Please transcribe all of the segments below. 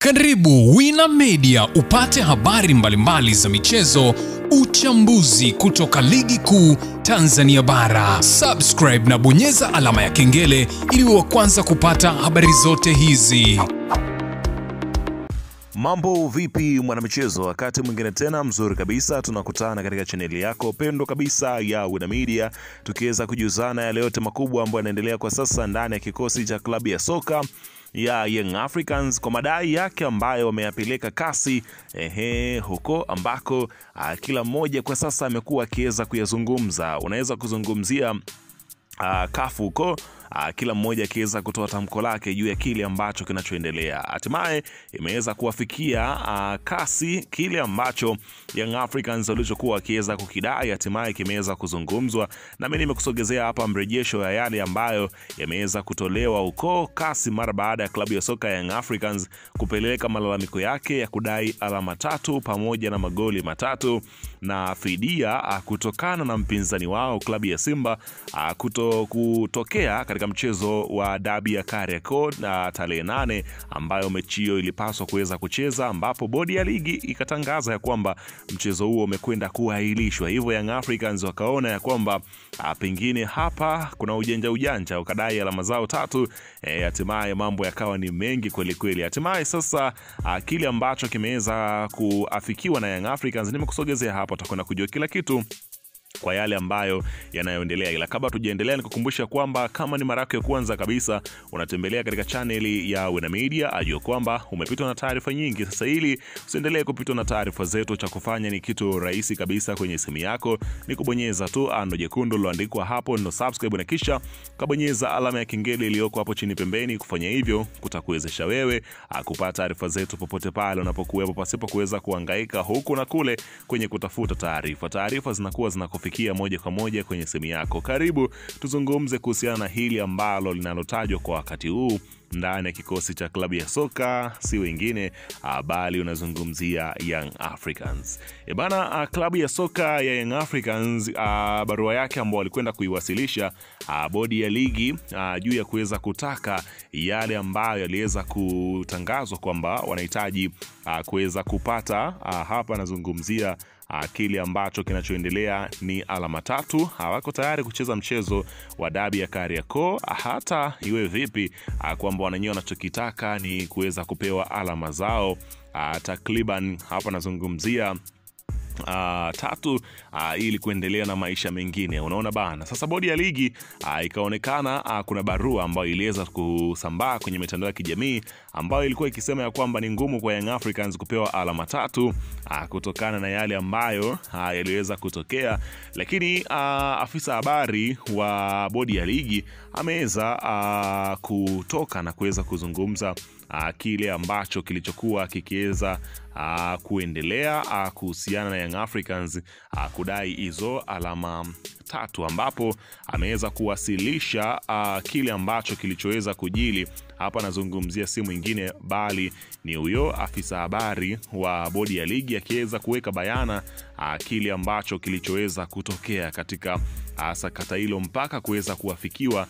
Karibu Wina Media upate habari mbalimbali za michezo, uchambuzi kutoka ligi kuu Tanzania bara. Subscribe na bonyeza alama ya kengele ili uwe wa kwanza kupata habari zote hizi. Mambo vipi mwanamichezo, wakati mwingine tena mzuri kabisa tunakutana katika chaneli yako pendo kabisa ya Wina Media, tukiweza kujuzana yale yote makubwa ambayo yanaendelea kwa sasa ndani ya kikosi cha klabu ya soka ya Young Africans kwa madai yake ambayo wameyapeleka kasi huko ambako kila mmoja kwa sasa amekuwa akiweza kuyazungumza. Unaweza kuzungumzia kafu huko, kila mmoja akiweza kutoa tamko lake juu ya kile ambacho kinachoendelea. Hatimaye imeweza kuwafikia kasi kile ambacho Young Africans walichokuwa wakiweza kukidai, hatimaye kimeweza kuzungumzwa, na mimi nimekusogezea hapa mrejesho ya yale ambayo yameweza kutolewa huko kasi mara baada ya klabu ya soka ya Young Africans kupeleka malalamiko yake ya kudai alama 3 pamoja na magoli 3 na fidia kutokana na mpinzani wao klabu ya Simba kutokea katika mchezo wa dabi ya Kariakoo na tarehe 8 ambayo mechi hiyo ilipaswa kuweza kucheza, ambapo bodi ya ligi ikatangaza ya kwamba mchezo huo umekwenda kuahirishwa. Hivyo Young Africans wakaona ya kwamba pengine hapa kuna ujanja ukadai alama zao 3. Hatimaye mambo yakawa ni mengi kweli kweli. Hatimaye sasa kile ambacho kimeweza kuafikiwa na Young Africans nimekusogezea hapa, utakwenda kujua kila kitu kwa yale ambayo yanayoendelea. Ila kabla tujaendelea, nikukumbusha kwamba kama ni mara yako ya kwanza kabisa unatembelea katika channel ya Wina Media, ajua kwamba umepitwa na taarifa nyingi. Sasa ili usiendelee kupitwa na taarifa zetu, cha kufanya ni kitu rahisi kabisa. Kwenye simu yako ni kubonyeza tu ano jekundu liloandikwa hapo no subscribe, na kisha kabonyeza alama ya kengele iliyoko hapo chini pembeni. Kufanya hivyo kutakuwezesha wewe kupata taarifa zetu popote pale unapokuwepo, pasipo kuweza kuhangaika huku na kule kwenye kutafuta taarifa. Taarifa zinakuwa zinakufikia moja kwa moja kwenye simu yako. Karibu tuzungumze kuhusiana na hili ambalo linalotajwa kwa wakati huu ndani ya kikosi cha klabu ya soka, si wengine bali unazungumzia Young Africans. Bana, klabu ya soka ya Young Africans barua yake ambayo walikwenda kuiwasilisha bodi ya ligi juu ya kuweza kutaka yale ambayo yaliweza kutangazwa kwamba wanahitaji kuweza kupata, hapa nazungumzia kile ambacho kinachoendelea ni alama 3. Hawako tayari kucheza mchezo wa dabi ya Kariakoo hata iwe vipi, kwamba wananyoa wanachokitaka ni kuweza kupewa alama zao takriban, hapa nazungumzia 3 ili kuendelea na maisha mengine. Unaona bana, sasa bodi ya ligi ikaonekana kuna barua ambayo iliweza kusambaa kwenye mitandao ya kijamii ambayo ilikuwa ikisema ya kwamba ni ngumu kwa Young Africans kupewa alama 3 kutokana na yale ambayo yaliweza kutokea. Lakini afisa habari wa bodi ya ligi ameweza kutoka na kuweza kuzungumza kile ambacho kilichokuwa kikiweza kuendelea kuhusiana na Young Africans kudai hizo alama 3, ambapo ameweza kuwasilisha kile ambacho kilichoweza kujili. Hapa nazungumzia si mwingine bali ni huyo afisa habari wa bodi ya ligi akiweza kuweka bayana kile ambacho kilichoweza kutokea katika sakata hilo mpaka kuweza kuwafikiwa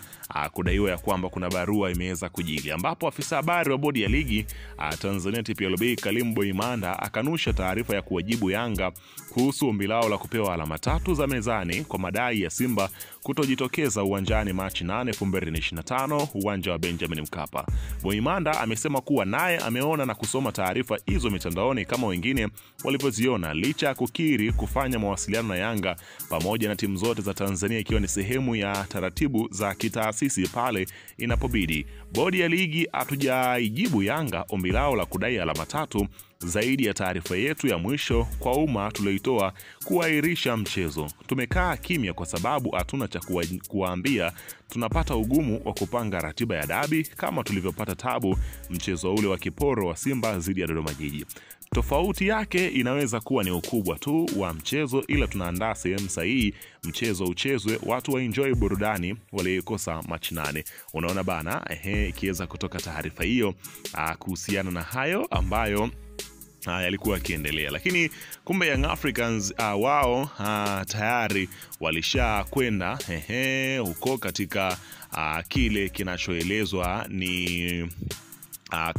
kudaiwa ya kwamba kuna barua imeweza kujili, ambapo afisa habari wa bodi ya ligi Tanzania TPLB Kalim Boimanda akanusha taarifa ya kuwajibu Yanga kuhusu ombi lao la kupewa alama 3 za mezani kwa madai ya Simba kutojitokeza uwanjani Machi 8, 2025 uwanja wa Benjamin Mkapa. Boimanda amesema kuwa naye ameona na kusoma taarifa hizo mitandaoni kama wengine walivyoziona, licha ya kukiri kufanya mawasiliano na Yanga pamoja na timu zote za Tanzania, ikiwa ni sehemu ya taratibu za kitaasisi pale inapobidi. Bodi ya ligi hatujaijibu Yanga ombi lao la kudai alama 3 zaidi ya taarifa yetu ya mwisho kwa umma tulioitoa kuahirisha mchezo. Tumekaa kimya kwa sababu hatuna cha kuwaambia. Tunapata ugumu wa kupanga ratiba ya dabi kama tulivyopata tabu mchezo ule wa kiporo wa Simba dhidi ya Dodoma Jiji. Tofauti yake inaweza kuwa ni ukubwa tu wa mchezo, ila tunaandaa sehemu sahihi mchezo uchezwe, watu wa enjoy burudani waliokosa Machi 8. Unaona bana, ikiweza kutoka taarifa hiyo kuhusiana na hayo ambayo yalikuwa yakiendelea. Lakini kumbe Young Africans wao tayari walisha kwenda huko katika kile kinachoelezwa ni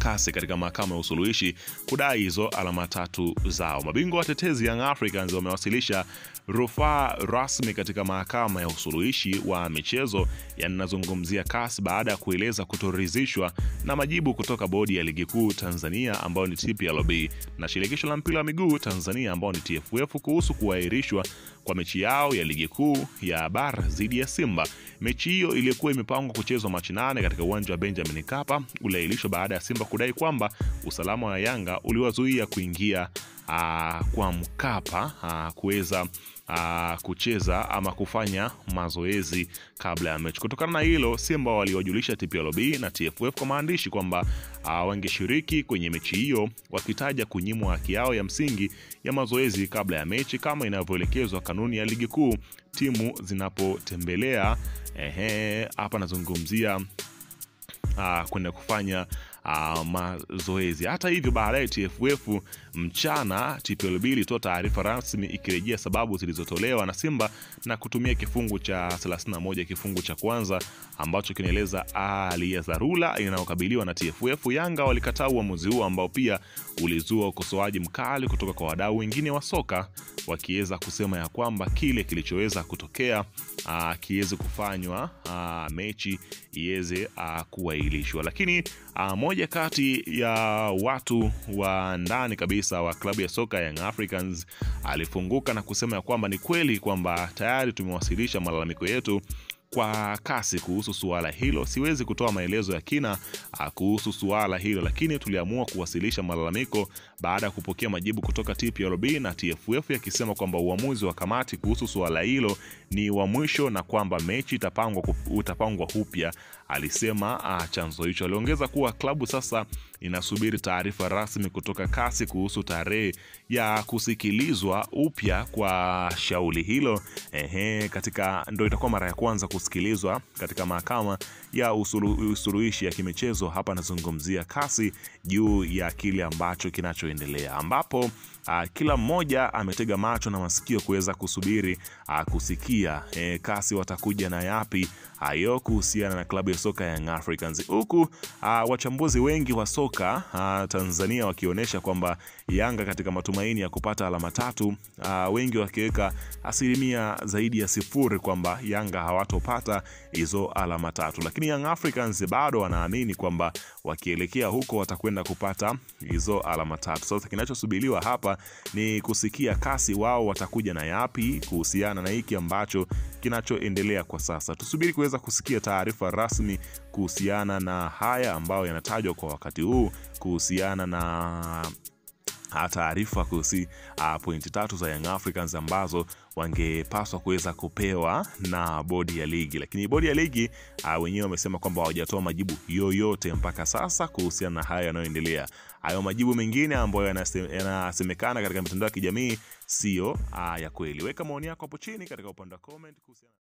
kasi katika mahakama ya usuluhishi kudai hizo alama 3 zao. Mabingwa watetezi Young Africans wamewasilisha rufaa rasmi katika mahakama ya usuluhishi wa michezo, yanazungumzia CAS baada ya kueleza kutoridhishwa na majibu kutoka bodi ya ligi kuu Tanzania ambao ni TPLB na shirikisho la mpira wa miguu Tanzania ambao ni TFF kuhusu kuahirishwa kwa mechi yao ya ligi kuu ya bara dhidi ya Simba. Mechi hiyo ilikuwa imepangwa kuchezwa Machi 8 katika uwanja wa Benjamin Mkapa, uliahirishwa baada ya Simba kudai kwamba usalama wa Yanga uliwazuia kuingia kwa Mkapa kuweza kucheza ama kufanya mazoezi kabla ya mechi. Kutokana na hilo, Simba waliwajulisha TPLB na TFF kwa maandishi kwamba wangeshiriki kwenye mechi hiyo, wakitaja kunyimwa haki yao ya msingi ya mazoezi kabla ya mechi kama inavyoelekezwa kanuni ya ligi kuu timu zinapotembelea hapa nazungumzia kwenda kufanya mazoezi. Hata hivyo, baadaye TFF mchana TPLB ilitoa taarifa rasmi ikirejea sababu zilizotolewa na Simba na kutumia kifungu cha 31 kifungu cha kwanza ambacho kinaeleza hali ya dharura inayokabiliwa na TFF. Yanga walikataa uamuzi huo ambao pia ulizua ukosoaji mkali kutoka kwa wadau wengine wa soka, wakiweza kusema ya kwamba kile kilichoweza kutokea kiweze kufanywa mechi iweze kuahirishwa. Lakini moja kati ya watu wa ndani kabisa wa klabu ya soka Young Africans alifunguka na kusema ya kwamba ni kweli kwamba tayari tumewasilisha malalamiko yetu kwa CAS kuhusu suala hilo. Siwezi kutoa maelezo ya kina kuhusu suala hilo, lakini tuliamua kuwasilisha malalamiko baada ya kupokea majibu kutoka TPLB na TFF yakisema kwamba uamuzi wa kamati kuhusu suala hilo ni wa mwisho na kwamba mechi utapangwa upya, alisema chanzo hicho. Aliongeza kuwa klabu sasa inasubiri taarifa rasmi kutoka CAS kuhusu tarehe ya kusikilizwa upya kwa shauri hilo. Ndio itakuwa mara ya kwanza kusikilizwa katika mahakama ya usuluhishi ya kimichezo. Hapa nazungumzia CAS juu ya kile ambacho kinachoendelea, ambapo kila mmoja ametega macho na masikio kuweza kusubiri kusikia CAS watakuja na yapi hayo kuhusiana na klabu ya soka Young Africans, huku wachambuzi wengi wa soka Tanzania wakionyesha kwamba Yanga katika matumaini ya kupata alama 3, wengi wakiweka asilimia zaidi ya 0 kwamba Yanga hawatopata hizo alama 3, lakini Young Africans bado wanaamini kwamba wakielekea huko watakwenda kupata hizo alama 3. Sasa kinachosubiriwa hapa ni kusikia CAS wao watakuja na yapi kuhusiana na hiki ambacho kinachoendelea kwa sasa. Tusubiri kuweza kusikia taarifa rasmi kuhusiana na haya ambayo yanatajwa kwa wakati huu kuhusiana na taarifa kuhusu pointi 3 za Young Africans ambazo wangepaswa kuweza kupewa na bodi ya ligi. Lakini bodi ya ligi wenyewe wamesema kwamba hawajatoa majibu yoyote mpaka sasa kuhusiana na haya yanayoendelea. Hayo majibu mengine ambayo yanasemekana katika mitandao ya kijamii sio ya kweli. Weka maoni yako hapo chini katika upande wa comment kuhusiana